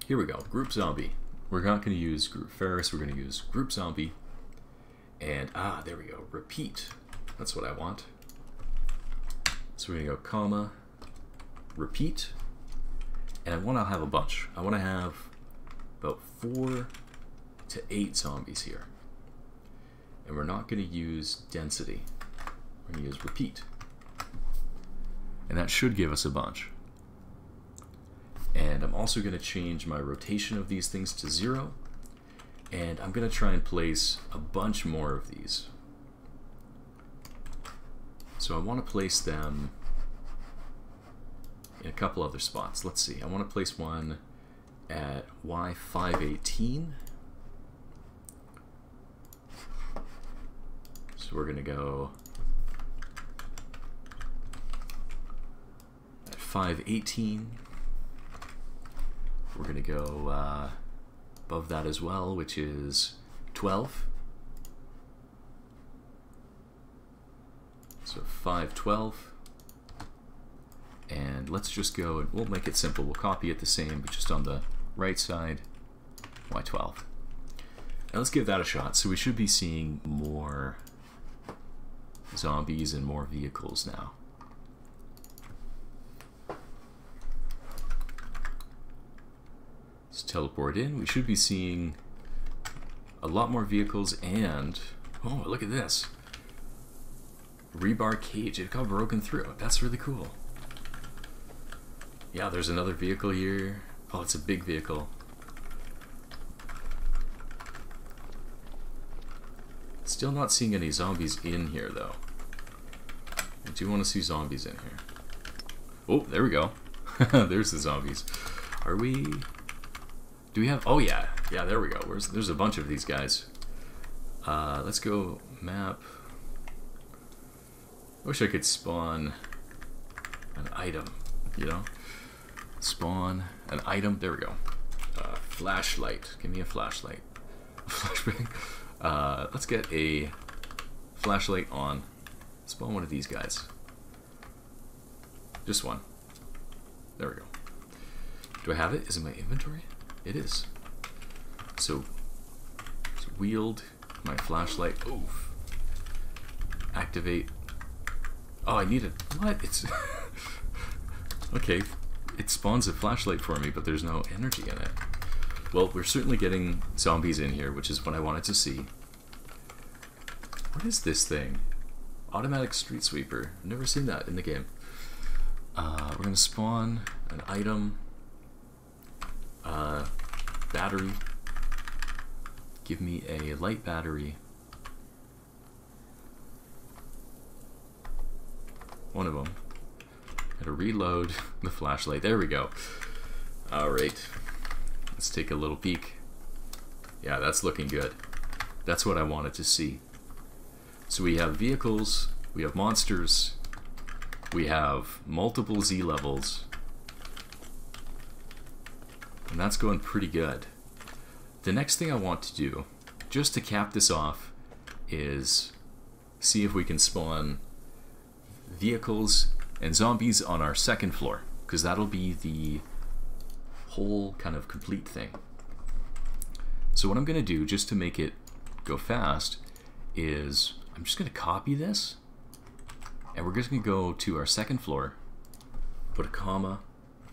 Here we go. Group zombie. We're not going to use group Ferris. We're going to use group zombie. And, there we go. Repeat. That's what I want. So we're going to go comma, repeat. And I want to have a bunch. I want to have about 4 to 8 zombies here. And we're not going to use density. We're going to use repeat. And that should give us a bunch. And I'm also going to change my rotation of these things to 0. And I'm going to try and place a bunch more of these. So I want to place them in a couple other spots. Let's see. I want to place one at Y518. So we're going to go at 518. We're going to go above that as well, which is 12. So 512. And let's just go, and we'll make it simple. We'll copy it the same, but just on the right side, Y12. And let's give that a shot. So we should be seeing more zombies and more vehicles now. Let's teleport in. We should be seeing a lot more vehicles and, oh, look at this. Rebar cage. It got broken through. That's really cool. Yeah, there's another vehicle here. Oh, it's a big vehicle. Still not seeing any zombies in here, though. I do want to see zombies in here. Oh, there we go. There's the zombies. Are we... Do we have... Oh, yeah. Yeah, there we go. There's a bunch of these guys. Let's go map. I wish I could spawn an item, you know? Spawn an item. There we go. Flashlight. Give me a flashlight. Flashbang. Let's get a flashlight on. Spawn one of these guys. Just one. There we go. Do I have it? Is it in my inventory? It is. So, wield my flashlight. Oof. Activate. Oh, I need it. What? It's... Okay. It spawns a flashlight for me, but there's no energy in it. Well, we're certainly getting zombies in here, which is what I wanted to see. What is this thing? Automatic street sweeper. I've never seen that in the game. We're gonna spawn an item. Battery. Give me a light battery. One of them. Gotta reload the flashlight. There we go. Alright. Let's take a little peek. Yeah, that's looking good. That's what I wanted to see. So we have vehicles, we have monsters, we have multiple Z levels. And that's going pretty good. The next thing I want to do, just to cap this off, is see if we can spawn vehicles and zombies on our second floor, because that'll be the whole kind of complete thing. So what I'm going to do, just to make it go fast, is I'm just going to copy this, and we're just going to go to our second floor, put a comma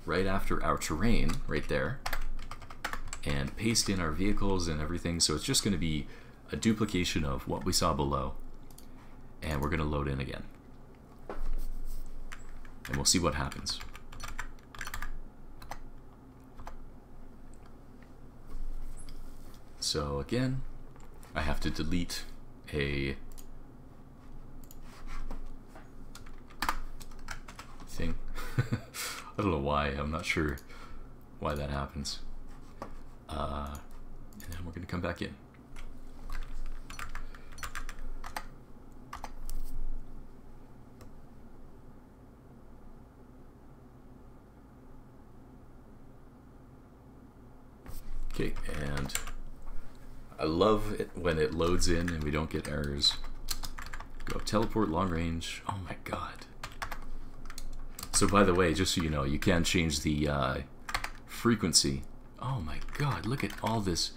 right after our terrain, right there, and paste in our vehicles and everything. So it's just going to be a duplication of what we saw below, and we're going to load in again. And we'll see what happens. So again, I have to delete a thing. I don't know why, I'm not sure why that happens. And then we're going to come back in. Okay, and I love it when it loads in and we don't get errors. Go teleport long range. Oh my god. So by the way, just so you know, you can change the frequency. Oh my god, look at all this.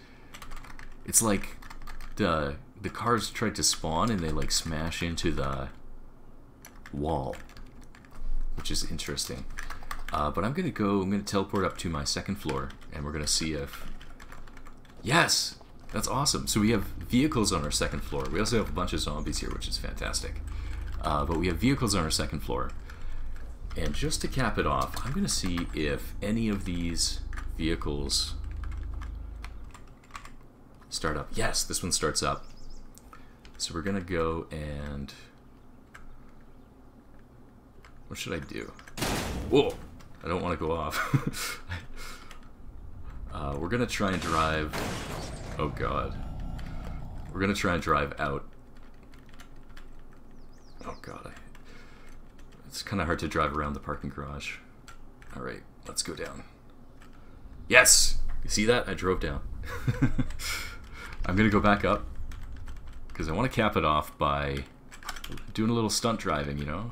It's like the cars tried to spawn and they like smash into the wall, which is interesting. But I'm gonna teleport up to my second floor, and we're gonna see if, yes, that's awesome. So we have vehicles on our second floor. We also have a bunch of zombies here, which is fantastic. But we have vehicles on our second floor. And just to cap it off, I'm gonna see if any of these vehicles start up. Yes, this one starts up. So we're gonna go and, what should I do? Whoa, I don't want to go off. We're gonna try and drive, oh god. We're gonna try and drive out. Oh god, it's kind of hard to drive around the parking garage. Alright, let's go down. Yes! You see that? I drove down. I'm gonna go back up, because I want to cap it off by doing a little stunt driving, you know?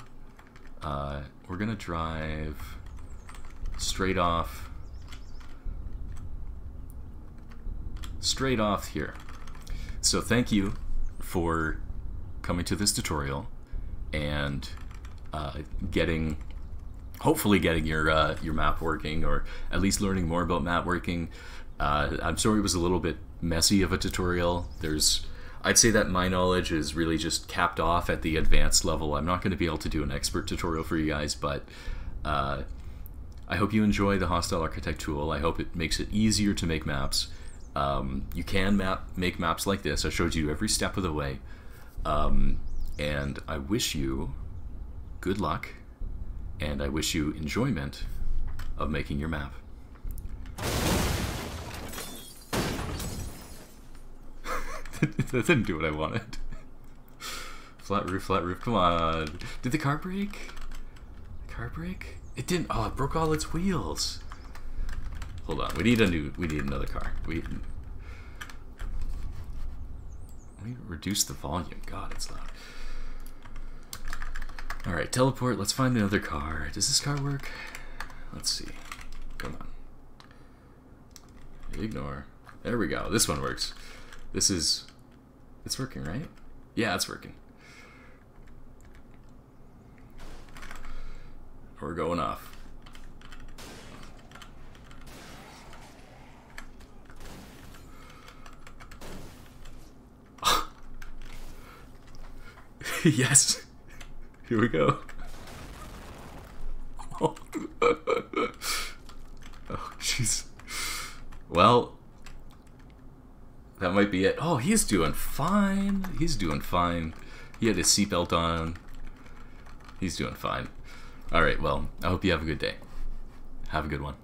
We're gonna drive straight off here. So thank you for coming to this tutorial and hopefully getting your map working, or at least learning more about map working. I'm sorry it was a little bit messy of a tutorial. I'd say that my knowledge is really just capped off at the advanced level. I'm not going to be able to do an expert tutorial for you guys, but I hope you enjoy the Hostile Architect tool. I hope it makes it easier to make maps. You can make maps like this. I showed you every step of the way. And I wish you good luck, and I wish you enjoyment of making your map. That didn't do what I wanted. Flat roof, come on. Did the car break? Car break? It didn't. Oh, it broke all its wheels. Hold on, we need another car. We reduce the volume. God, it's loud. Alright, teleport, let's find another car. Does this car work? Let's see. Come on. Ignore. There we go. This one works. It's working, right? Yeah, it's working. We're going off. Yes. Here we go. Oh Oh, jeez. Well, that might be it. Oh, he's doing fine. He's doing fine. He had his seatbelt on. He's doing fine. Alright, well, I hope you have a good day. Have a good one.